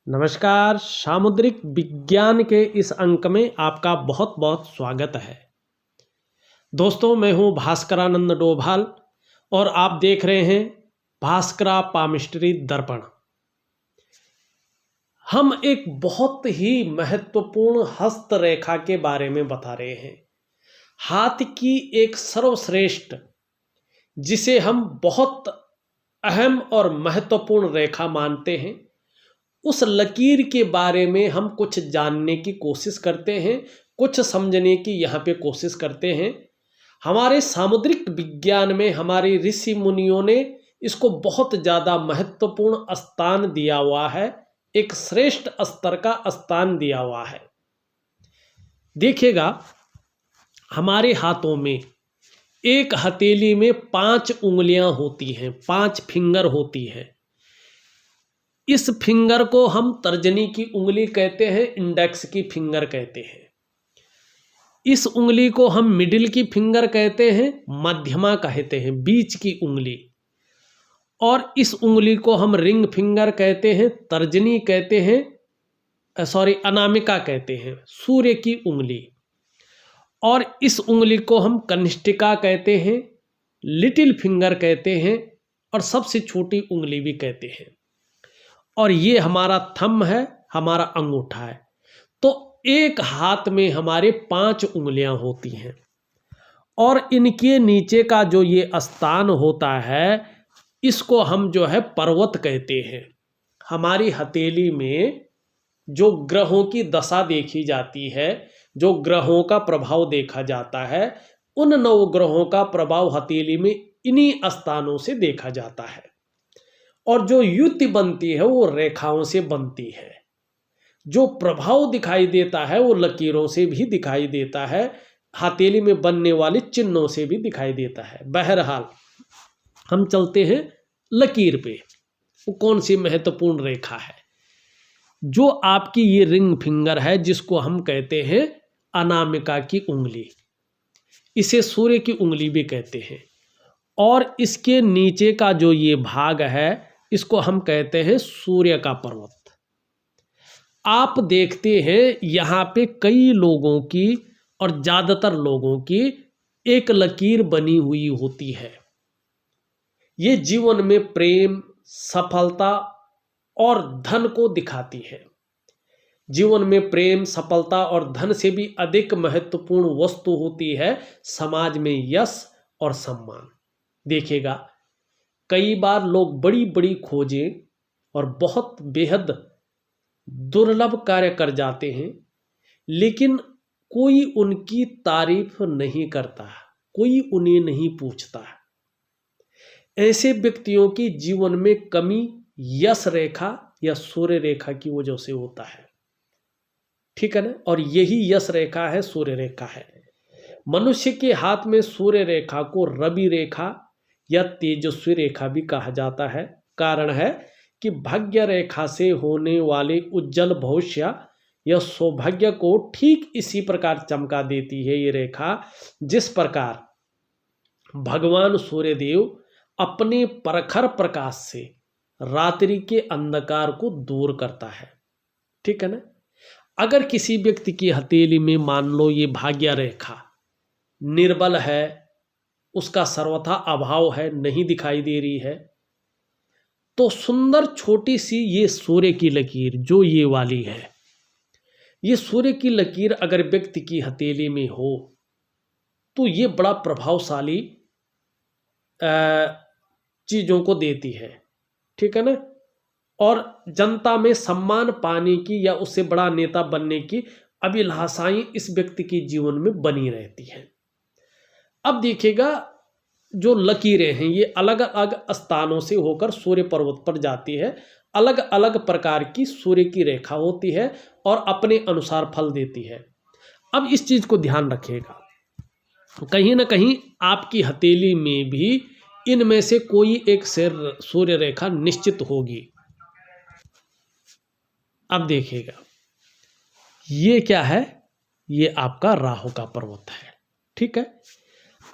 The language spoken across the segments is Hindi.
नमस्कार। सामुद्रिक विज्ञान के इस अंक में आपका बहुत बहुत स्वागत है। दोस्तों, मैं हूं भास्करानंद डोभाल और आप देख रहे हैं भास्करा पामिस्ट्री दर्पण। हम एक बहुत ही महत्वपूर्ण हस्तरेखा के बारे में बता रहे हैं। हाथ की एक सर्वश्रेष्ठ, जिसे हम बहुत अहम और महत्वपूर्ण रेखा मानते हैं, उस लकीर के बारे में हम कुछ जानने की कोशिश करते हैं, कुछ समझने की यहाँ पे कोशिश करते हैं। हमारे सामुद्रिक विज्ञान में हमारे ऋषि मुनियों ने इसको बहुत ज़्यादा महत्वपूर्ण स्थान दिया हुआ है, एक श्रेष्ठ स्तर का स्थान दिया हुआ है। देखिएगा, हमारे हाथों में एक हथेली में 5 उंगलियां होती हैं, 5 फिंगर होती हैं। इस फिंगर को हम तर्जनी की उंगली कहते हैं, इंडेक्स की फिंगर कहते हैं। इस उंगली को हम मिडिल की फिंगर कहते हैं, मध्यमा कहते हैं, बीच की उंगली। और इस उंगली को हम रिंग फिंगर कहते हैं, तर्जनी कहते हैं, अनामिका कहते हैं, सूर्य की उंगली। और इस उंगली को हम कनिष्ठिका कहते हैं, लिटिल फिंगर कहते हैं, और सबसे छोटी उंगली भी कहते हैं। और ये हमारा थंब है, हमारा अंगूठा है। तो एक हाथ में हमारे 5 उंगलियां होती हैं और इनके नीचे का जो ये स्थान होता है, इसको हम जो है पर्वत कहते हैं। हमारी हथेली में जो ग्रहों की दशा देखी जाती है, जो ग्रहों का प्रभाव देखा जाता है, उन 9 ग्रहों का प्रभाव हथेली में इन्हीं स्थानों से देखा जाता है। और जो युति बनती है वो रेखाओं से बनती है। जो प्रभाव दिखाई देता है वो लकीरों से भी दिखाई देता है, हथेली में बनने वाले चिन्हों से भी दिखाई देता है। बहरहाल हम चलते हैं लकीर पे। वो कौन सी महत्वपूर्ण रेखा है? जो आपकी ये रिंग फिंगर है, जिसको हम कहते हैं अनामिका की उंगली, इसे सूर्य की उंगली भी कहते हैं। और इसके नीचे का जो ये भाग है, इसको हम कहते हैं सूर्य का पर्वत। आप देखते हैं यहाँ पे कई लोगों की और ज़्यादातर लोगों की एक लकीर बनी हुई होती है। ये जीवन में प्रेम, सफलता और धन को दिखाती है। जीवन में प्रेम, सफलता और धन से भी अधिक महत्वपूर्ण वस्तु होती है समाज में यश और सम्मान। देखिएगा, कई बार लोग बड़ी बड़ी खोजें और बहुत बेहद दुर्लभ कार्य कर जाते हैं, लेकिन कोई उनकी तारीफ नहीं करता, कोई उन्हें नहीं पूछता। ऐसे व्यक्तियों की जीवन में कमी यश रेखा या सूर्य रेखा की वजह से होता है। ठीक है ना? और यही यश रेखा है, सूर्य रेखा है। मनुष्य के हाथ में सूर्य रेखा को रवि रेखा या तेजस्वी रेखा भी कहा जाता है। कारण है कि भाग्य रेखा से होने वाले उज्जवल भविष्य या सौभाग्य को ठीक इसी प्रकार चमका देती है ये रेखा, जिस प्रकार भगवान सूर्यदेव अपने प्रखर प्रकाश से रात्रि के अंधकार को दूर करता है। ठीक है ना? अगर किसी व्यक्ति की हथेली में मान लो ये भाग्य रेखा निर्बल है, उसका सर्वथा अभाव है, नहीं दिखाई दे रही है, तो सुंदर छोटी सी ये सूर्य की लकीर जो ये वाली है, ये सूर्य की लकीर अगर व्यक्ति की हथेली में हो तो ये बड़ा प्रभावशाली चीज़ों को देती है। ठीक है ना? और जनता में सम्मान पाने की या उससे बड़ा नेता बनने की अभिलाषाएं इस व्यक्ति के जीवन में बनी रहती हैं। अब देखिएगा, जो लकीरें हैं ये अलग अलग स्थानों से होकर सूर्य पर्वत पर जाती है। अलग अलग प्रकार की सूर्य की रेखा होती है और अपने अनुसार फल देती है। अब इस चीज़ को ध्यान रखिएगा, कहीं ना कहीं आपकी हथेली में भी इनमें से कोई एक सूर्य रेखा निश्चित होगी। अब देखिएगा, ये क्या है? ये आपका राहु का पर्वत है। ठीक है?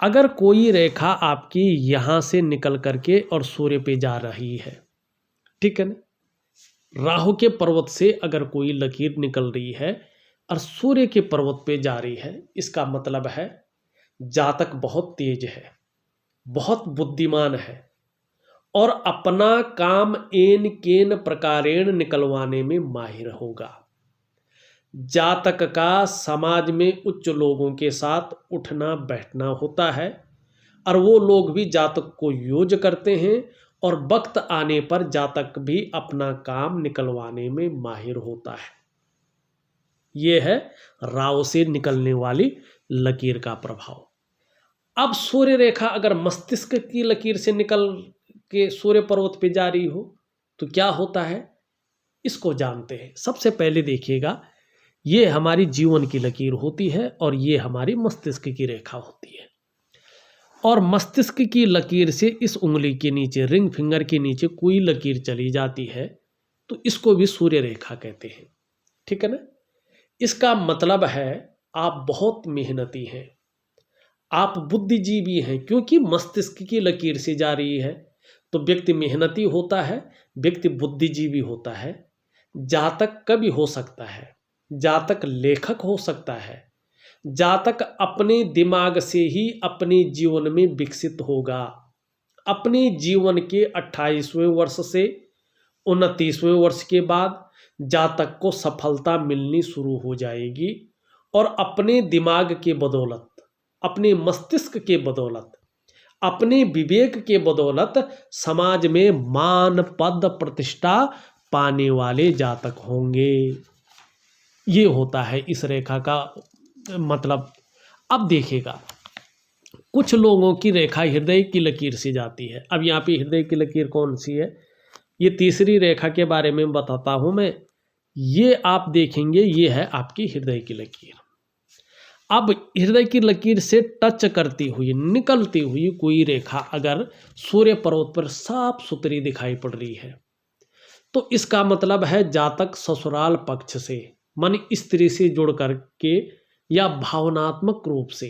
अगर कोई रेखा आपकी यहाँ से निकल करके और सूर्य पे जा रही है, ठीक है ना, राहु के पर्वत से अगर कोई लकीर निकल रही है और सूर्य के पर्वत पे जा रही है, इसका मतलब है जातक बहुत तेज है, बहुत बुद्धिमान है और अपना काम एन केन प्रकारेण निकलवाने में माहिर होगा। जातक का समाज में उच्च लोगों के साथ उठना बैठना होता है और वो लोग भी जातक को यूज करते हैं और वक्त आने पर जातक भी अपना काम निकलवाने में माहिर होता है। ये है राहु से निकलने वाली लकीर का प्रभाव। अब सूर्य रेखा अगर मस्तिष्क की लकीर से निकल के सूर्य पर्वत पे जा रही हो तो क्या होता है, इसको जानते हैं। सबसे पहले देखिएगा, ये हमारी जीवन की लकीर होती है और ये हमारी मस्तिष्क की रेखा होती है। और मस्तिष्क की लकीर से इस उंगली के नीचे, रिंग फिंगर के नीचे कोई लकीर चली जाती है तो इसको भी सूर्य रेखा कहते हैं। ठीक है ना। इसका मतलब है आप बहुत मेहनती हैं, आप बुद्धिजीवी हैं, क्योंकि मस्तिष्क की लकीर से जा रही है तो व्यक्ति मेहनती होता है, व्यक्ति बुद्धिजीवी होता है। जातक कभी हो सकता है, जातक लेखक हो सकता है, जातक अपने दिमाग से ही अपने जीवन में विकसित होगा। अपने जीवन के 28वें वर्ष से 29वें वर्ष के बाद जातक को सफलता मिलनी शुरू हो जाएगी और अपने दिमाग के बदौलत, अपने मस्तिष्क के बदौलत, अपने विवेक के बदौलत समाज में मान पद प्रतिष्ठा पाने वाले जातक होंगे। ये होता है इस रेखा का मतलब। अब देखिएगा, कुछ लोगों की रेखा हृदय की लकीर से जाती है। अब यहाँ पे हृदय की लकीर कौन सी है, ये तीसरी रेखा के बारे में बताता हूँ मैं। ये आप देखेंगे, ये है आपकी हृदय की लकीर। अब हृदय की लकीर से टच करती हुई, निकलती हुई कोई रेखा अगर सूर्य पर्वत पर साफ सुथरी दिखाई पड़ रही है तो इसका मतलब है जातक ससुराल पक्ष से, मन स्त्री से जुड़ करके या भावनात्मक रूप से,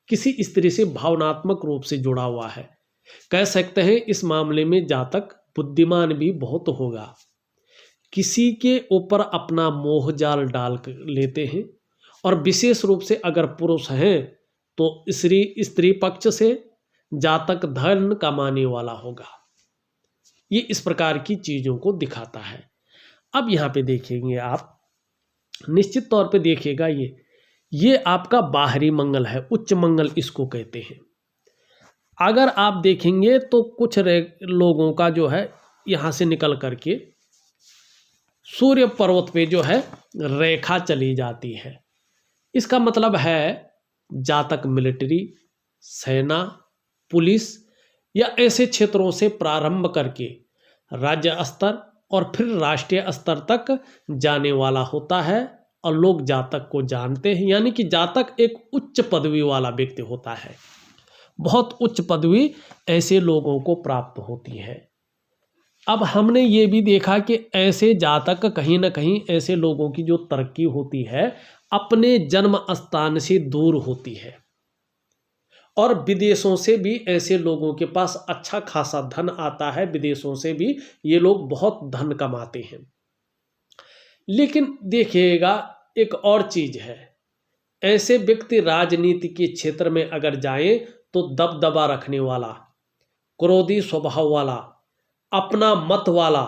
किसी स्त्री से भावनात्मक रूप से जुड़ा हुआ है। कह सकते हैं इस मामले में जातक बुद्धिमान भी बहुत होगा। किसी के ऊपर अपना मोह जाल डाल लेते हैं और विशेष रूप से अगर पुरुष हैं तो स्त्री पक्ष से जातक धन कमाने वाला होगा। ये इस प्रकार की चीजों को दिखाता है। अब यहाँ पे देखेंगे आप, निश्चित तौर पे देखिएगा, ये आपका बाहरी मंगल है, उच्च मंगल इसको कहते हैं। अगर आप देखेंगे तो कुछ लोगों का जो है यहाँ से निकल करके सूर्य पर्वत पे जो है रेखा चली जाती है। इसका मतलब है जातक मिलिट्री, सेना, पुलिस या ऐसे क्षेत्रों से प्रारंभ करके राज्य स्तर और फिर राष्ट्रीय स्तर तक जाने वाला होता है और लोग जातक को जानते हैं। यानी कि जातक एक उच्च पदवी वाला व्यक्ति होता है। बहुत उच्च पदवी ऐसे लोगों को प्राप्त होती है। अब हमने ये भी देखा कि ऐसे जातक कहीं ना कहीं ऐसे लोगों की जो तरक्की होती है अपने जन्म स्थान से दूर होती है और विदेशों से भी ऐसे लोगों के पास अच्छा खासा धन आता है। विदेशों से भी ये लोग बहुत धन कमाते हैं। लेकिन देखिएगा एक और चीज है, ऐसे व्यक्ति राजनीति के क्षेत्र में अगर जाएं तो दबदबा रखने वाला, क्रोधी स्वभाव वाला, अपना मत वाला,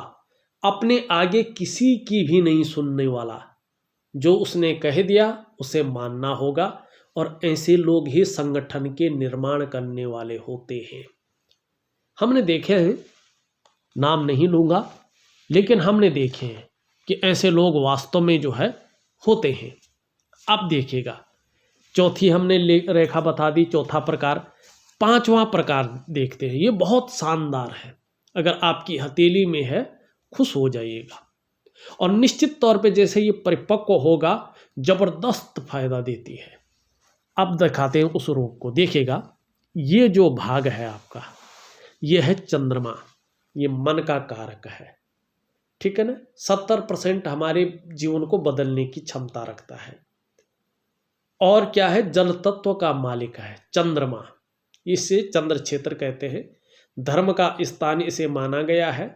अपने आगे किसी की भी नहीं सुनने वाला, जो उसने कह दिया उसे मानना होगा। और ऐसे लोग ही संगठन के निर्माण करने वाले होते हैं। हमने देखे हैं, नाम नहीं लूंगा, लेकिन हमने देखे हैं कि ऐसे लोग वास्तव में जो है होते हैं। अब देखिएगा, चौथी हमने रेखा बता दी, चौथा प्रकार। पांचवा प्रकार देखते हैं, ये बहुत शानदार है। अगर आपकी हथेली में है खुश हो जाइएगा और निश्चित तौर पे जैसे ये परिपक्व होगा जबरदस्त फायदा देती है। अब दिखाते हैं उस रोग को। देखिएगा, ये जो भाग है आपका, ये है चंद्रमा, ये मन का कारक है। ठीक है ना। 70% हमारे जीवन को बदलने की क्षमता रखता है। और क्या है, जल तत्व का मालिक है चंद्रमा। इसे चंद्र क्षेत्र कहते हैं। धर्म का स्थान इसे माना गया है।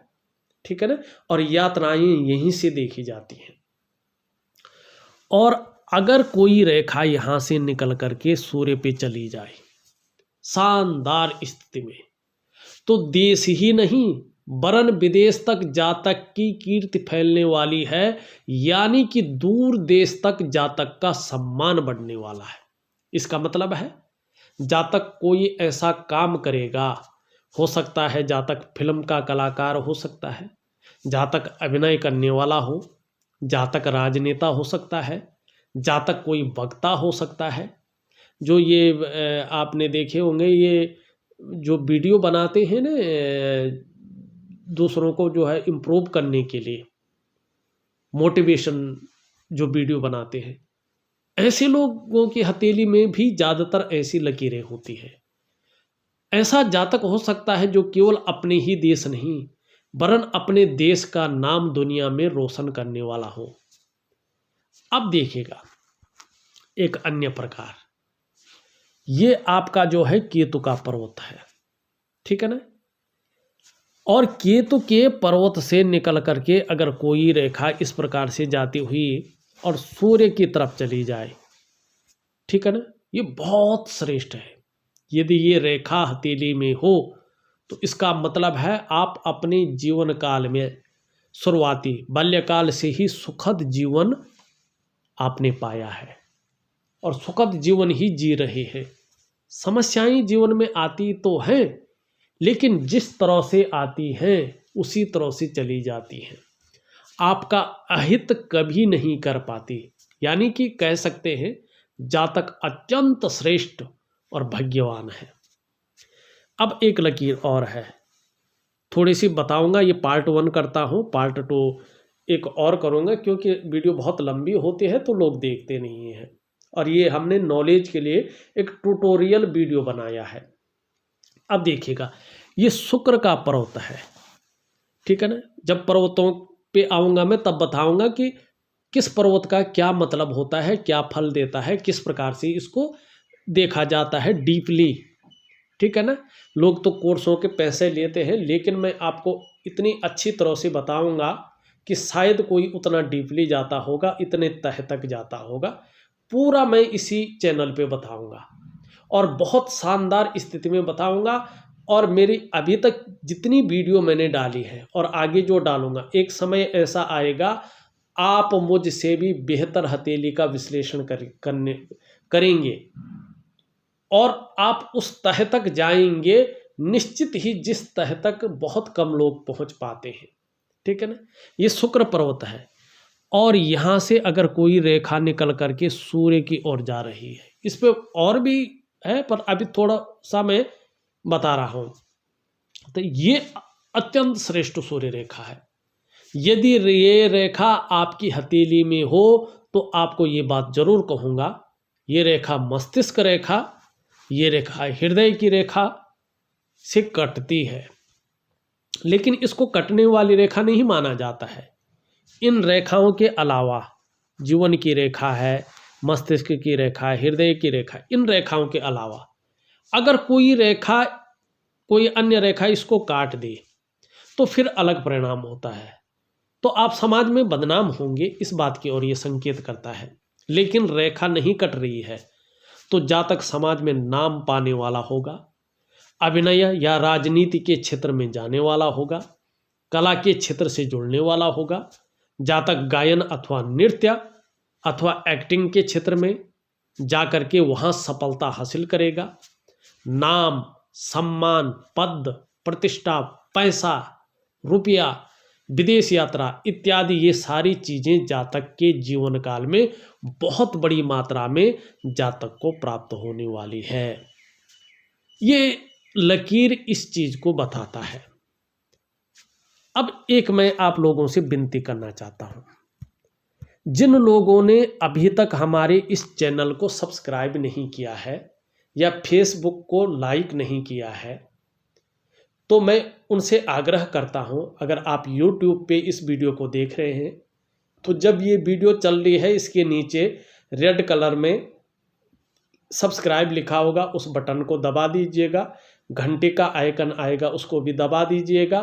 ठीक है ना, और यातनाएं यहीं से देखी जाती हैं। और अगर कोई रेखा यहाँ से निकल करके सूर्य पे चली जाए शानदार स्थिति में, तो देश ही नहीं वरन विदेश तक जातक की कीर्ति फैलने वाली है, यानी कि दूर देश तक जातक का सम्मान बढ़ने वाला है। इसका मतलब है जातक कोई ऐसा काम करेगा, हो सकता है जातक फिल्म का कलाकार हो सकता है, जातक अभिनय करने वाला हो, जातक राजनेता हो सकता है, जातक कोई वक्ता हो सकता है। जो ये आपने देखे होंगे, ये जो वीडियो बनाते हैं ना दूसरों को जो है इम्प्रूव करने के लिए, मोटिवेशन जो वीडियो बनाते हैं, ऐसे लोगों की हथेली में भी ज़्यादातर ऐसी लकीरें होती हैं। ऐसा जातक हो सकता है जो केवल अपने ही देश नहीं वरन अपने देश का नाम दुनिया में रोशन करने वाला हो। अब देखिएगा एक अन्य प्रकार, ये आपका जो है केतु का पर्वत है, ठीक है ना, और केतु के पर्वत से निकल करके अगर कोई रेखा इस प्रकार से जाती हुई और सूर्य की तरफ चली जाए, ठीक है ना, ये बहुत श्रेष्ठ है। यदि ये रेखा हथेली में हो तो इसका मतलब है आप अपने जीवन काल में शुरुआती बाल्यकाल से ही सुखद जीवन आपने पाया है और सुखद जीवन ही जी रहे हैं। समस्याएं जीवन में आती तो हैं, लेकिन जिस तरह से आती हैं उसी तरह से चली जाती हैं, आपका अहित कभी नहीं कर पाती। यानी कि कह सकते हैं जातक अत्यंत श्रेष्ठ और भाग्यवान है। अब एक लकीर और है, थोड़ी सी बताऊंगा, ये पार्ट 1 करता हूँ, पार्ट 2 एक और करूँगा क्योंकि वीडियो बहुत लंबी होती है तो लोग देखते नहीं हैं, और ये हमने नॉलेज के लिए एक ट्यूटोरियल वीडियो बनाया है। अब देखिएगा ये शुक्र का पर्वत है, ठीक है ना। जब पर्वतों पे आऊँगा मैं तब बताऊँगा कि किस पर्वत का क्या मतलब होता है, क्या फल देता है, किस प्रकार से इसको देखा जाता है डीपली, ठीक है ना। लोग तो कोर्सों के पैसे लेते हैं, लेकिन मैं आपको इतनी अच्छी तरह से बताऊंगा कि शायद कोई उतना डीपली जाता होगा, इतने तह तक जाता होगा, पूरा मैं इसी चैनल पे बताऊंगा और बहुत शानदार स्थिति में बताऊंगा। और मेरी अभी तक जितनी वीडियो मैंने डाली है और आगे जो डालूंगा, एक समय ऐसा आएगा आप मुझसे भी बेहतर हथेली का विश्लेषण करेंगे और आप उस तह तक जाएंगे निश्चित ही जिस तह तक बहुत कम लोग पहुंच पाते हैं, ठीक है ना। ये शुक्र पर्वत है और यहाँ से अगर कोई रेखा निकल करके सूर्य की ओर जा रही है, इस पे और भी है पर अभी थोड़ा सा मैं बता रहा हूँ। तो ये अत्यंत श्रेष्ठ सूर्य रेखा है। यदि ये रेखा आपकी हथेली में हो तो आपको ये बात जरूर कहूँगा, ये रेखा मस्तिष्क रेखा, ये रेखा हृदय की रेखा से कटती है, लेकिन इसको कटने वाली रेखा नहीं माना जाता है। इन रेखाओं के अलावा जीवन की रेखा है, मस्तिष्क की रेखा है, हृदय की रेखा, इन रेखाओं के अलावा अगर कोई रेखा, कोई अन्य रेखा इसको काट दे तो फिर अलग परिणाम होता है, तो आप समाज में बदनाम होंगे, इस बात की ओर ये संकेत करता है। लेकिन रेखा नहीं कट रही है तो जातक समाज में नाम पाने वाला होगा, अभिनय या राजनीति के क्षेत्र में जाने वाला होगा, कला के क्षेत्र से जुड़ने वाला होगा, जातक गायन अथवा नृत्य अथवा एक्टिंग के क्षेत्र में जा करके वहाँ सफलता हासिल करेगा। नाम, सम्मान, पद, प्रतिष्ठा, पैसा, रुपया, विदेश यात्रा इत्यादि ये सारी चीज़ें जातक के जीवन काल में बहुत बड़ी मात्रा में जातक को प्राप्त होने वाली है। ये लकीर इस चीज को बताता है। अब एक मैं आप लोगों से विनती करना चाहता हूं, जिन लोगों ने अभी तक हमारे इस चैनल को सब्सक्राइब नहीं किया है या फेसबुक को लाइक नहीं किया है, तो मैं उनसे आग्रह करता हूं, अगर आप YouTube पे इस वीडियो को देख रहे हैं तो जब ये वीडियो चल रही है इसके नीचे रेड कलर में सब्सक्राइब लिखा होगा, उस बटन को दबा दीजिएगा, घंटे का आइकन आएगा उसको भी दबा दीजिएगा,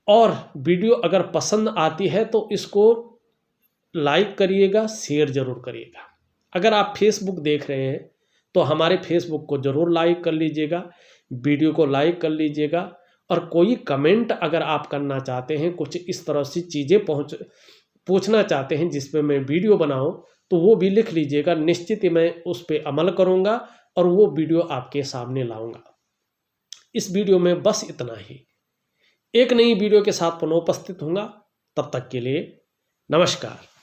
और वीडियो अगर पसंद आती है तो इसको लाइक करिएगा, शेयर ज़रूर करिएगा। अगर आप फेसबुक देख रहे हैं तो हमारे फेसबुक को ज़रूर लाइक कर लीजिएगा, वीडियो को लाइक कर लीजिएगा। और कोई कमेंट अगर आप करना चाहते हैं, कुछ इस तरह से चीज़ें पूछना चाहते हैं जिस पे मैं वीडियो बनाऊं, तो वो भी लिख लीजिएगा। निश्चित ही मैं उस पर अमल करूंगा और वो वीडियो आपके सामने लाऊंगा। इस वीडियो में बस इतना ही। एक नई वीडियो के साथ पुनः उपस्थित होऊंगा। तब तक के लिए नमस्कार।